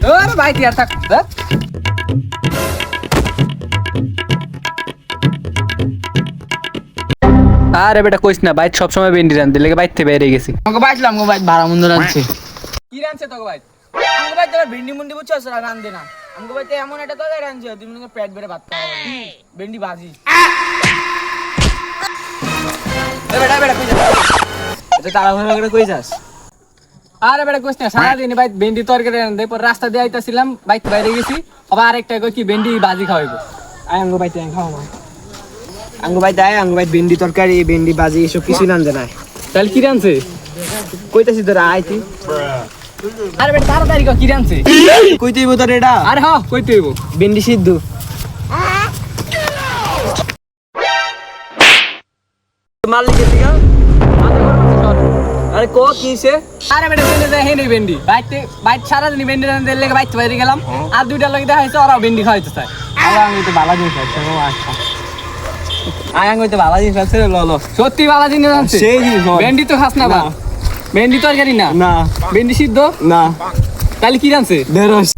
আরে ভাই তুই আর থাক আরে বেটা কইস না বাইক সবসময় ভেন্ডি রান্ধতে লেগে বাইক থেকে বেরিয়ে গেছি আমাকে বাইছিলাম গো ভাই ভাড়া মন্দ রাখছে কি রাঁধছে তোকে ভাই আমাকে ভাই তোর ভেন্ডি মুন্ডি বুঝছো সেটা রান্ধে না আমাকে ভাই তো এমন একটা তরকারি রাঁধছে তুমি মনে পেট বেড়ে ভাত খাওয়া ভেন্ডি ভাজি এ বেটা বেটা কই যাস এটা তাড়াহুড়ো করে কই যাস আরে বেটা কইস না সারাদিন ভাই ভেন্ডি তরকারি রান্ধতে পর রাস্তা দিয়ে আইতাছিলাম বাইক বাইরে গেছি আবার আরেকটা কই কি ভেন্ডি ভাজি খাওয়াইবো আঙ্গো ভাই তুই খাও না আঙ্গো ভাই দেয় আঙ্গো ভাই ভেন্ডি তরকারি ভেন্ডি ভাজি এসব কিছু রান্ধে না তাহলে কি রাঁধছে কইতাছি তোরা আইতি আরে বেটা তাড়াতাড়ি কও কি রাঁধছে কই তুই তোর এটা আরে হ কইতে হইব ভেন্ডি সিদ্ধ মালিক দিকে আরে কো কিছে আরে বেটা চলে যায় হেনে ভেন্ডি বাইক সারাদিন ভেন্ডি রাঁধতে লেগে বাইক বাইরে গেলাম আর দুইটা লোক দেখা হয়েছে ওরাও ভেন্ডি খাওয়াইতে চায় আমি তো ভালো জিনিস আছে আচ্ছা আয়াং হইতে ভালো জিনিস আছে ল ল সত্যি বালা জিনিস রাঁধছে সেই জিনিস ভেন্ডি তো খাস না বা ভেন্ডি তরকারি না না ভেন্ডি সিদ্ধ না তাহলে কি রাঁধছে ঢেঁড়স